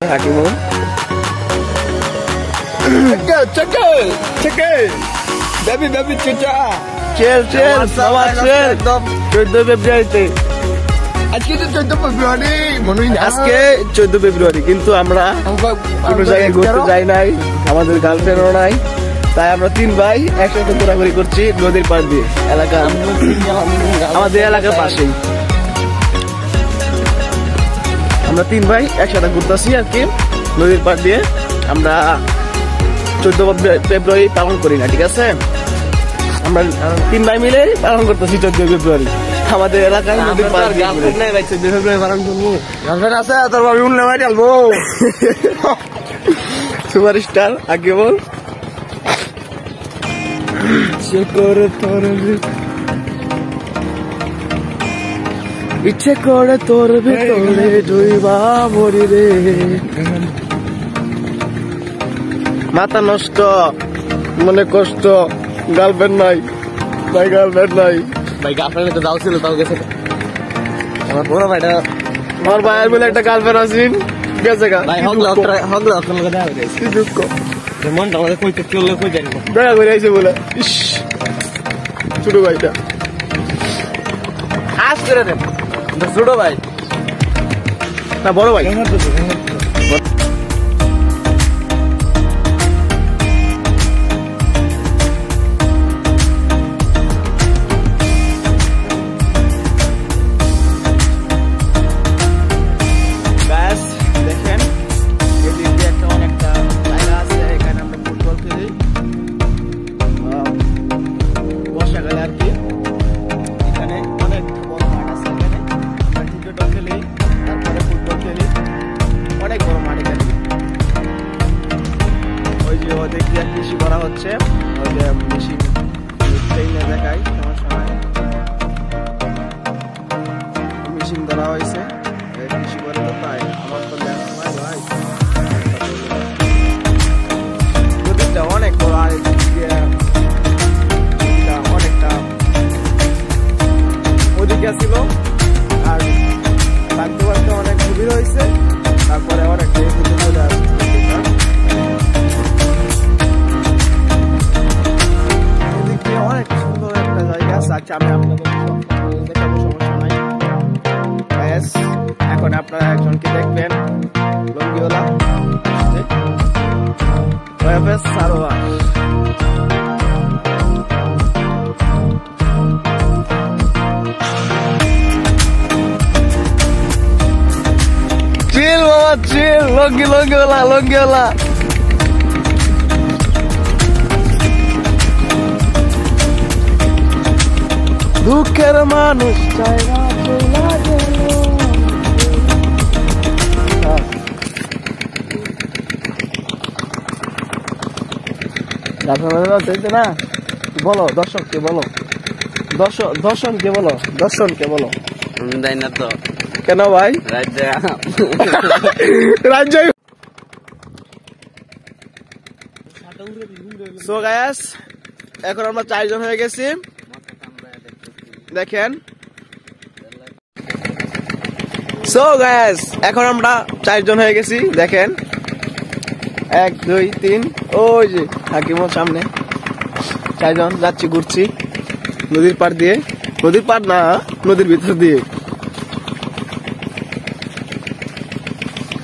Hakimun. Check it. Baby, chicha. Chill. Mama, chill. 14 February. আজকে তো 14 ফেব্রুয়ারি মনে হয় আজকে 14 ফেব্রুয়ারি কিন্তু আমরা কোনো জায়গায় ঘুরতে যাই নাই আমাদের গার্লফ্রেন্ডও নাই তাই আমরা তিন ভাই একসাথে ঘোরাঘুরি করছি নদীর পাড় দিয়ে এলাকা আমাদের এলাকার পাশেই আমরা তিন ভাই একসাথে ঘুরতেছি আর কি নদীর পাড় দিয়ে আমরা 14 ফেব্রুয়ারি পালন করি না ঠিক আছে আমরা তিন ভাই মিলে পালন করতেছি 14 ফেব্রুয়ারি আমাদের এলাকায় নদীর পাড় দিয়ে ফেব্রুয়ারি পালন করবো গার্লফ্রেন্ড আছে তোর ভাবি উল্লে ভাই ডালবো সুপারস্টার আগে বল ইচ্ছে করে তোর ভিতরে ডুইবা মরি রে মাথা নষ্ট মনে কষ্ট গার্লফ্রেন্ড নাই ভাই গার্লফ্রেন্ড তো যাও ছিল তাও গেছে আমার বড় ভাইটা আমার ভাইয়ের বলে একটা গার্লফ্রেন্ড আছেন গেছে গা ভাই হগলা আপনার কথা হবে কি দুঃখ মনটা আমাদের কইতে চললে কই জানি দয়া করে আইছে বলে ইস ছোট ভাইটা আজ করে দেন ছোট ভাই না বড় ভাই কৃষি করা হচ্ছে ওই যে মেশিন দেখাই সমস্যা নাই মেশিন ধরা হয়েছে কৃষি করে তো তাই আমার তো ভাই নদীটা অনেক বড় আর অনেকটা ওদিকে ছিল আর থাকতে পারতে অনেক গভীর হয়েছে তারপরে অনেকটা চলে আসছে আচ্ছা আমি আপনাদের দেখাবো সমস্যা নাই এখন আপনারা একজনকে দেখবেন লঙ্গিওয়ালা সারোয়া চিল লঙ্গি ওলা দুঃখের মানুষ না বলো দর্শককে বলো দর্শনকে বলো দেয় না তো কেন ভাই রাজ্য সো গাইস এখন আমরা 4 জন হয়ে গেছি দেখেন সো গাইস এখন আমরা 4 জন হয়ে গেছি দেখেন 1 2 3 ওই যে হাকিমোর সামনে 4 জন যাচ্ছি ঘুরছি নদীর পার দিয়ে নদীর পার না নদীর ভিতর দিয়ে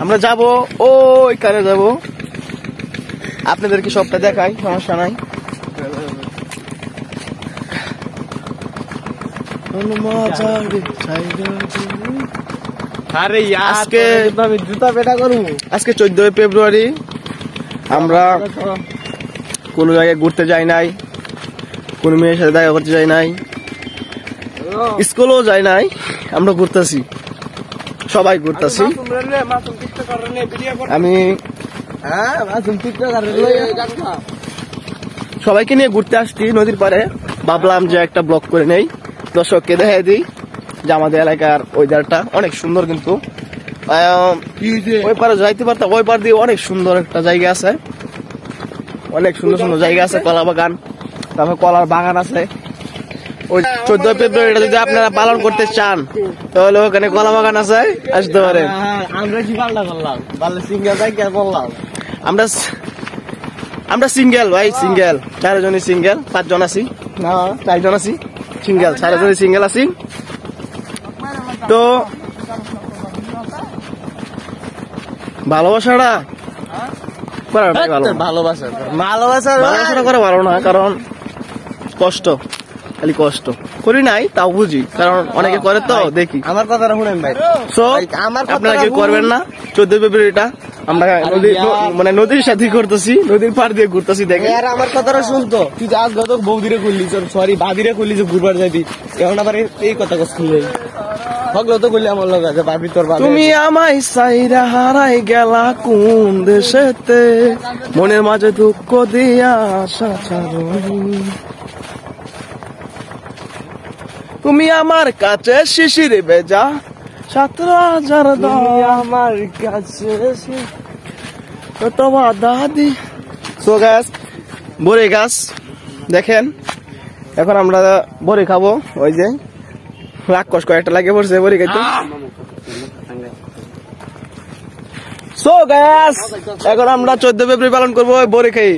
আমরা যাব ওইখানে যাব আপনাদেরকে সবটা দেখাই সমস্যা নাই আজকে 14 ফেব্রুয়ারি আমরা কোন জায়গায় ঘুরতে যাই নাই কোন মেয়ের সাথে দেখা করতে যাই নাই স্কুলও যাই নাই আমরা ঘুরতেছি সবাই ঘুরতেছি আমি সবাইকে নিয়ে ঘুরতে আসছি নদীর পারে ভাবলাম যে একটা ব্লগ করে নেই দর্শককে দেখাই দিই যে আমাদের এলাকার ওয়েদারটা অনেক সুন্দর কিন্তু ওই পারে যাইতে পারতাম ওই পার দিয়ে অনেক সুন্দর একটা জায়গা আছে অনেক সুন্দর জায়গা আছে কলা বাগান তারপর কলার বাগান আছে ওই 14 ফেব্রুয়ারিটা যদি আপনারা পালন করতে চান তাহলে ওখানে কলা বাগান আছে আসতে পারেন আমরা কি পাল্টা করলাম পাল্টা সিঙ্গেল বাইক বললাম আমরা সিঙ্গেল ভাই সিঙ্গেল 4 জনই সিঙ্গেল 5 জন আছি না 4 জন আছি সিঙ্গেল 4 জনই সিঙ্গেল আছি তো ভালোবাসাটা ভালোবাসা করে ভালো না কারণ কষ্ট খালি কষ্ট করি নাই তাও বুঝি কারণ অনেকে করে তো দেখি আমার কথাটা শুনেন ভাই আপনারা কেউ করবেন না 14 ফেব্রুয়ারিটা আমরা মানে নদীর সাথে করতেছি নদীর পাড় দিয়ে ঘুরতেছি দেখে আর আমার কথাটা শুনতো তুই আজ গত বৌদিরে করলি সরি ভাবিরে করলি যে ঘুরবার যাবি এখন আবার এই কথা শুনলি হগলো তো করলি আমার লোক আছে ভাবি তোর তুমি আমায় সাইরা হারাই গেলা কোন দেশেতে মনের মাঝে দুঃখ দিয়া আশা ছাড়নি তুমি আমার কাছে শিশির বেজা 17,000 আমার কাছে তোমার দাদি সো গাছ বড়ি গাছ দেখেন এখন আমরা বড়ি খাবো ওই যে রাক্ষস কয়েকটা লাগিয়ে পড়ছে বড়ি খাইতে সো গাছ এখন আমরা 14 ফেব্রুয়ারি পালন করবো ওই বড়ি খাই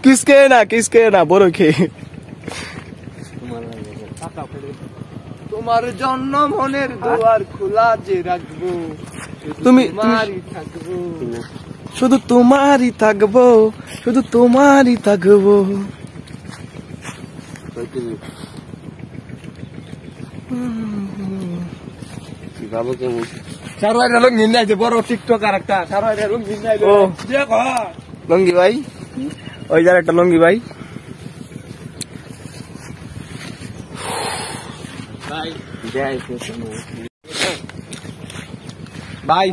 কিসকে না বড়ি খেয়ে তোমার জন্য মনের দুয়ার খোলা যে রাখবো তুমি থাকবো শুধু তোমারই থাকবো বড় টিকটকার একটা লঙ্গি ভাই ওই যার একটা লঙ্গি ভাই ভাই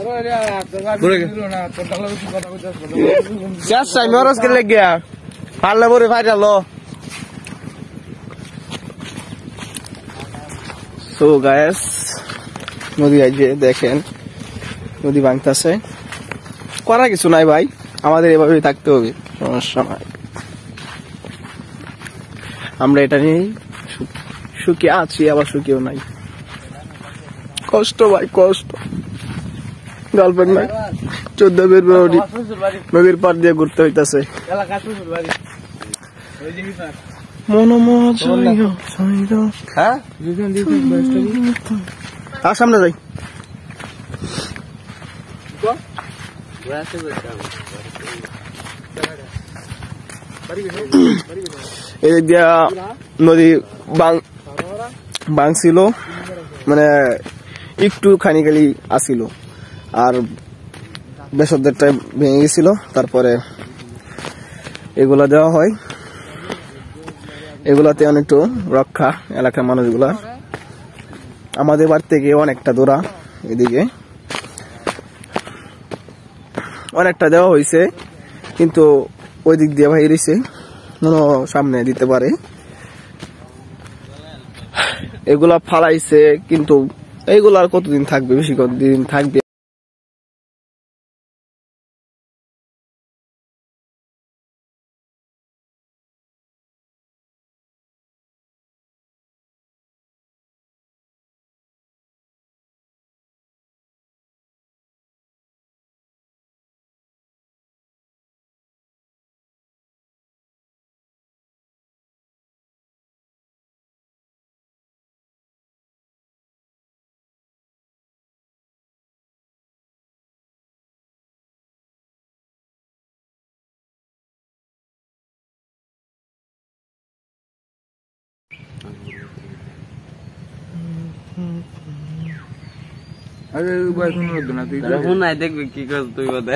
পারলে বরে ফাইটালো সো গায়েস নদী আইছে দেখেন নদী ভাঙতেছে করা কিছু নাই ভাই আমাদের এভাবেই থাকতে হবে সমস্যা নাই আমরা এটা নিয়েই সুখী আছি আবার সুখীও নাই কষ্ট ভাই কষ্ট গার্লফ্রেন্ড নাই 14 ফেব্রুয়ারি নদীর পার দিয়ে ঘুরতে হইতাছে আর সামনে যাই এদিক দিয়া নদী ভাঙছিল মানে একটু খানিকালি আসিল আর বেসরদেরটা ভেঙে গেছিল, তারপরে এগুলা দেওয়া হয়। এগুলাতে অনেকটু রক্ষা এলাকার মানুষগুলা। আমাদের বাড়ি থেকে অনেকটা দূরা, এদিকে অনেকটা দেওয়া হয়েছে, কিন্তু ওই দিক দিয়ে বাইরেছে, সামনে দিতে পারে। এগুলা ফালাইছে, কিন্তু এইগুলো আর কতদিন থাকবে, বেশি কতদিন থাকবে। দেখবে কি কর তুই বোধ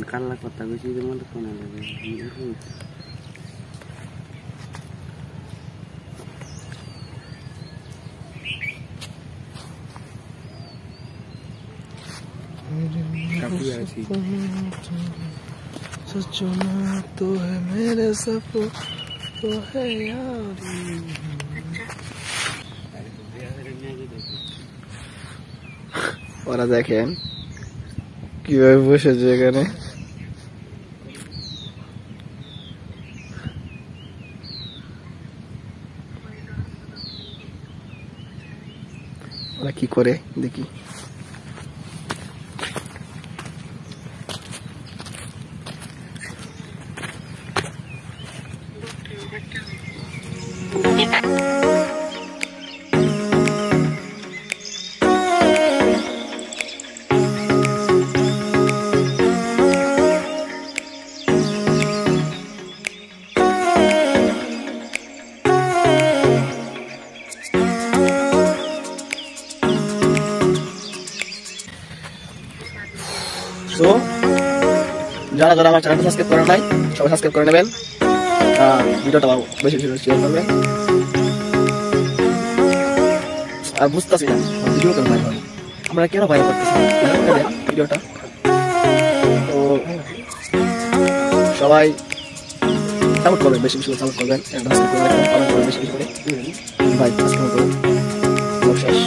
কান্না কথা বেশি মনে শোনা যাবে। सोचना तो है मेरे सपनों तो है यारी। ওরা দেখেন কিভাবে বসেছে এখানে। ওরা কি করে দেখি। তো যারা যারা আমার চ্যানেলটা সাবস্ক্রাইব করেন নাই, সবাই সাবস্ক্রাইব করে নেবেন। ভিডিওটা বেশি বেশি শেয়ার করবেন। আর বুঝতেছি না ভিডিও কেন ভাই হয়, আমরা কেন ভাই করতেছি ভিডিওটা। তো সবাই সাপোর্ট করবেন, বেশি বেশি সাপোর্ট করবেন, বেশি বেশি করে ভাই শেষ।